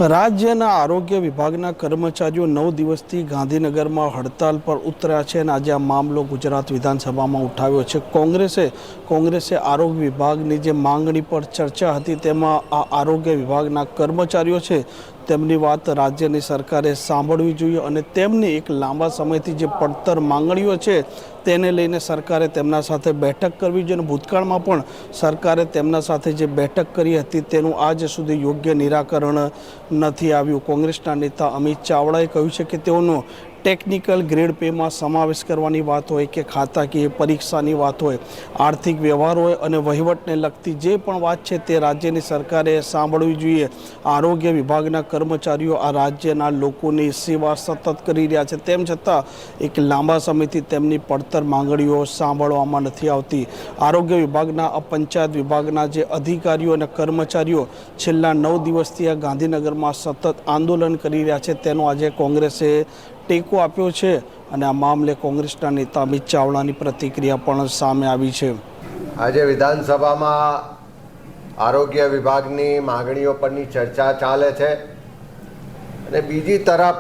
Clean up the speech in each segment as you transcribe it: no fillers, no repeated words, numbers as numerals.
રાજ્યના આરોગ્ય વિભાગના કર્મચારીઓ 9 દિવસથી ગાંધીનગરમાં હડતાલ પર ઉતર્યા છે અને આજે આ મામલો ગુજરાત વિધાનસભામાં ઉઠાવ્યો છે। કોંગ્રેસે આરોગ્ય વિભાગની જે માંગણી પર ચર્ચા હતી તેમાં આ આરોગ્ય વિભાગના કર્મચારીઓ છે તેમની વાત રાજ્યની સરકારે સાંભળવી જોઈએ અને તેમની એક લાંબા સમયથી જે પડતર માંગણીઓ છે તેને લઈને સરકારે તેમના સાથે બેઠક કરવી જોઈએ અને ભૂતકાળમાં પણ સરકારે તેમના સાથે જે બેઠક કરી હતી તેનું આજ સુધી યોગ્ય નિરાકરણ નથી આવ્યું। કોંગ્રેસના નેતા અમિત ચાવડાએ કહ્યું છે કે તેઓનો ટેકનિકલ ગ્રેડ પેમાં સમાવેશ કરવાની વાત હોય કે ખાતાકીય પરીક્ષાની વાત હોય, આર્થિક વ્યવહાર હોય અને વહીવટને લગતી જે પણ વાત છે તે રાજ્યની સરકારે સાંભળવી જોઈએ। આરોગ્ય વિભાગના કર્મચારીઓ આ રાજ્યના લોકોની સેવા સતત કરી રહ્યા છે, તેમ છતાં એક લાંબા સમયથી તેમની પડતર માંગણીઓ સાંભળવામાં નથી આવતી। આરોગ્ય વિભાગના પંચાયત વિભાગના જે અધિકારીઓ અને કર્મચારીઓ છેલ્લા 9 દિવસથી આ ગાંધીનગરમાં સતત આંદોલન કરી રહ્યા છે તેનો આજે કોંગ્રેસે ટેકો આપ્યો છે અને આ મામલે કોંગ્રેસના નેતા અમિત ચાવડાની પ્રતિક્રિયા પણ સામે આવી છે। આજે વિધાનસભામાં આરોગ્ય વિભાગની માંગણીઓ પરની ચર્ચા ચાલે છે અને બીજી તરફ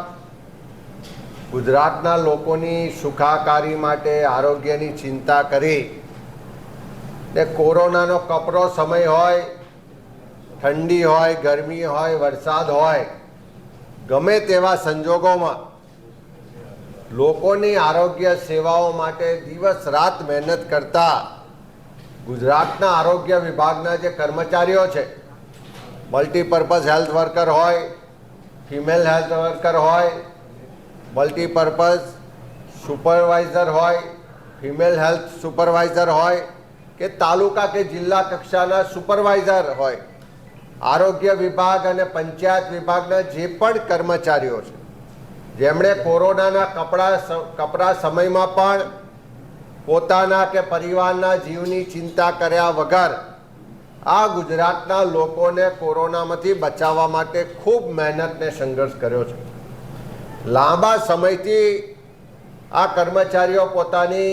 ગુજરાતના લોકોની સુખાકારી માટે આરોગ્યની ચિંતા કરી ને કોરોનાનો કપરો સમય હોય, ઠંડી હોય, ગરમી હોય, વરસાદ હોય, ગમે તેવા સંજોગોમાં લોકોની આરોગ્ય સેવાઓ માટે દિવસ રાત મહેનત કરતા ગુજરાતના આરોગ્ય વિભાગના જે કર્મચારીઓ છે, મલ્ટીપર્પઝ હેલ્થ વર્કર હોય, ફિમેલ હેલ્થ વર્કર હોય, મલ્ટીપર્પઝ સુપરવાઇઝર હોય, ફિમેલ હેલ્થ સુપરવાઇઝર હોય કે તાલુકા કે જિલ્લા કક્ષાના સુપરવાઇઝર હોય, આરોગ્ય વિભાગ અને પંચાયત વિભાગના જે પણ કર્મચારીઓ છે જેમણે કોરોનાના કપરા સમયમાં પણ પોતાના કે પરિવારના જીવની ચિંતા કર્યા વગર આ ગુજરાતના લોકોને કોરોનામાંથી બચાવવા માટે ખૂબ મહેનત ને સંઘર્ષ કર્યો છે। લાંબા સમયથી આ કર્મચારીઓ પોતાની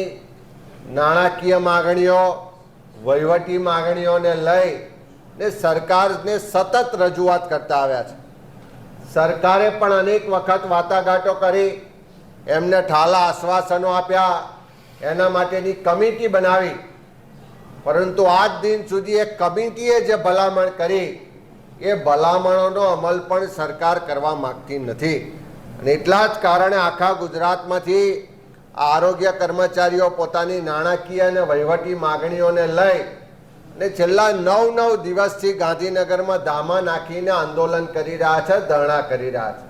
નાણાકીય માંગણીઓ, વહીવટી માંગણીઓને લઈ ને સરકારને સતત રજૂઆત કરતા આવ્યા છે। સરકારે પણ અનેક વખત વાટાઘાટો કરી, એમને ઠાલા આશ્વાસનો આપ્યા, એના માટેની કમિટી બનાવી, પરંતુ આજ દિન સુધી એ કમિટીએ જે ભલામણ કરી એ ભલામણોનો અમલ પણ સરકાર કરવા માગતી નથી અને એટલા જ કારણે આખા ગુજરાતમાંથી આરોગ્ય કર્મચારીઓ પોતાની નાણાકીય અને વહીવટી માગણીઓને લઈ ને છેલ્લા 9 દિવસથી ગાંધીનગરમાં ધામા નાખીને આંદોલન કરી રહ્યા છે, ધરણા કરી રહ્યા છે।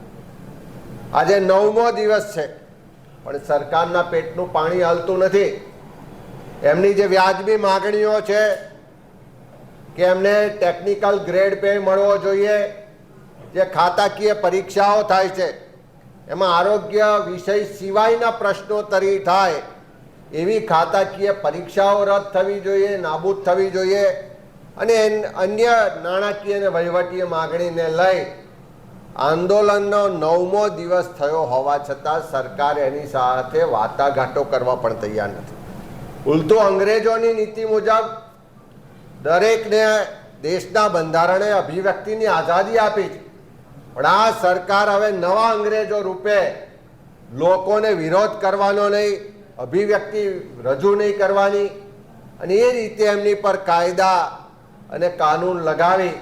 આજે 9મો દિવસ છે પણ સરકારના પેટનું પાણી હલતું નથી। એમની જે વ્યાજબી માગણીઓ છે કે એમને ટેકનિકલ ગ્રેડ પે મળવો જોઈએ, જે ખાતાકીય પરીક્ષાઓ થાય છે એમાં આરોગ્ય વિષય સિવાયના પ્રશ્નોત્તરી થાય એવી ખાતાકીય પરીક્ષાઓ રદ થવી જોઈએ, નાબૂદ થવી જોઈએ અને અન્ય નાણાકીય અને વહીવટી માગણીને લઈ આંદોલનનો 9મો દિવસ થયો હોવા છતાં સરકાર એની સાથે વાટાઘાટો કરવા પણ તૈયાર નથી। ઉલટું અંગ્રેજોની નીતિ મુજબ દરેકને દેશના બંધારણે અભિવ્યક્તિની આઝાદી આપી છે, પણ આ સરકાર હવે નવા અંગ્રેજો રૂપે લોકોને વિરોધ કરવાનો નહીં, અભિવ્યક્તિ રજૂ નહીં કરવાની અને એ રીતે એમની પર કાયદા અને કાનૂન લગાવી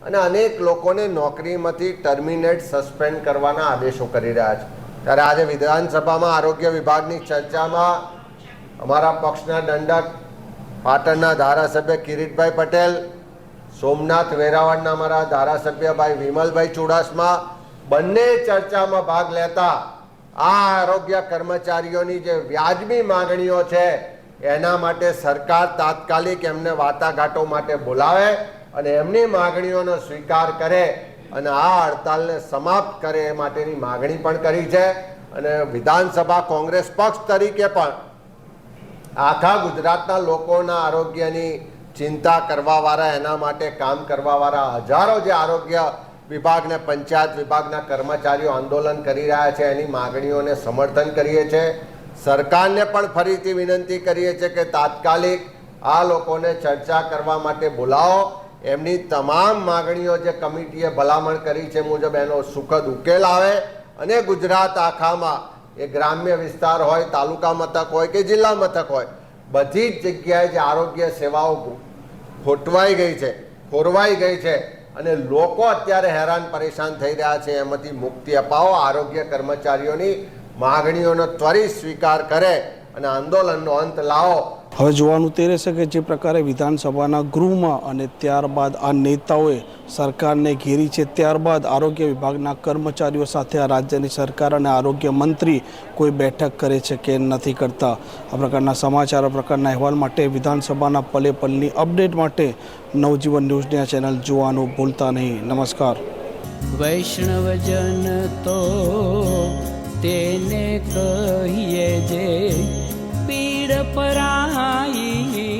અને અનેક લોકોને નોકરીમાંથી ટર્મિનેટ, સસ્પેન્ડ કરવાના આદેશો કરી રહ્યા છે। ત્યારે આજે વિધાનસભામાં આરોગ્ય વિભાગની ચર્ચામાં અમારા પક્ષના દંડક પાટણના ધારાસભ્ય કિરીટભાઈ પટેલ, સોમનાથ વેરાવળના અમારા ધારાસભ્ય ભાઈ વિમલભાઈ ચુડાસમા બંને ચર્ચામાં ભાગ લેતા આ આરોગ્ય કર્મચારીઓની જે વ્યાજબી માંગણીઓ છે એના માટે સરકાર તાત્કાલિક એમને વાટાઘાટો માટે બોલાવે અને એમની માંગણીઓનો સ્વીકાર કરે અને આ હડતાલને સમાપ્ત કરે એ માટેની માંગણી પણ કરી છે અને વિધાનસભા કોંગ્રેસ પક્ષ તરીકે પણ આખા ગુજરાતના લોકોના આરોગ્યની ચિંતા કરવાવાળા, એના માટે કામ કરવાવાળા હજારો જે આરોગ્ય વિભાગ ને પંચાયત વિભાગના કર્મચારીઓ આંદોલન કરી રહ્યા છે એની માંગણીઓને સમર્થન કરીએ છીએ। સરકારને પણ ફરીથી વિનંતી કરીએ છીએ કે તાત્કાલિક આ લોકોને ચર્ચા કરવા માટે બોલાવો એમની તમામ માગણીઓ જે કમિટીએ ભલામણ કરી છે મુજબ એનો સુખદ ઉકેલ આવે અને ગુજરાત આખામાં એ ગ્રામ્ય વિસ્તાર હોય, તાલુકા મથક હોય કે જિલ્લા મથક હોય, બધી જ જગ્યાએ જે આરોગ્ય સેવાઓ ખોટવાઈ ગઈ છે, ખોરવાઈ ગઈ છે અને લોકો અત્યારે હેરાન પરેશાન થઈ રહ્યા છે, એમાંથી મુક્તિ અપાવો. આરોગ્ય કર્મચારીઓની માગણીઓનો ત્વરિત સ્વીકાર કરે અને આંદોલનનો અંત લાવો. હવે જોવાનું તે રહેશે કે જે પ્રકારે વિધાનસભાના ગૃહમાં અને ત્યારબાદ આ નેતાઓએ સરકારને ઘેરી છે, ત્યારબાદ આરોગ્ય વિભાગના કર્મચારીઓ સાથે આ રાજ્યની સરકાર અને આરોગ્ય મંત્રી કોઈ બેઠક કરે છે કે નથી કરતા. આ પ્રકારના સમાચાર, આ પ્રકારના અહેવાલ માટે, વિધાનસભાના પલે પલની અપડેટ માટે નવજીવન ન્યૂઝની આ ચેનલ જોવાનું ભૂલતા નહીં. નમસ્કાર. વૈષ્ણવજન તો તેને કહીએ જે પીડ પરાઈ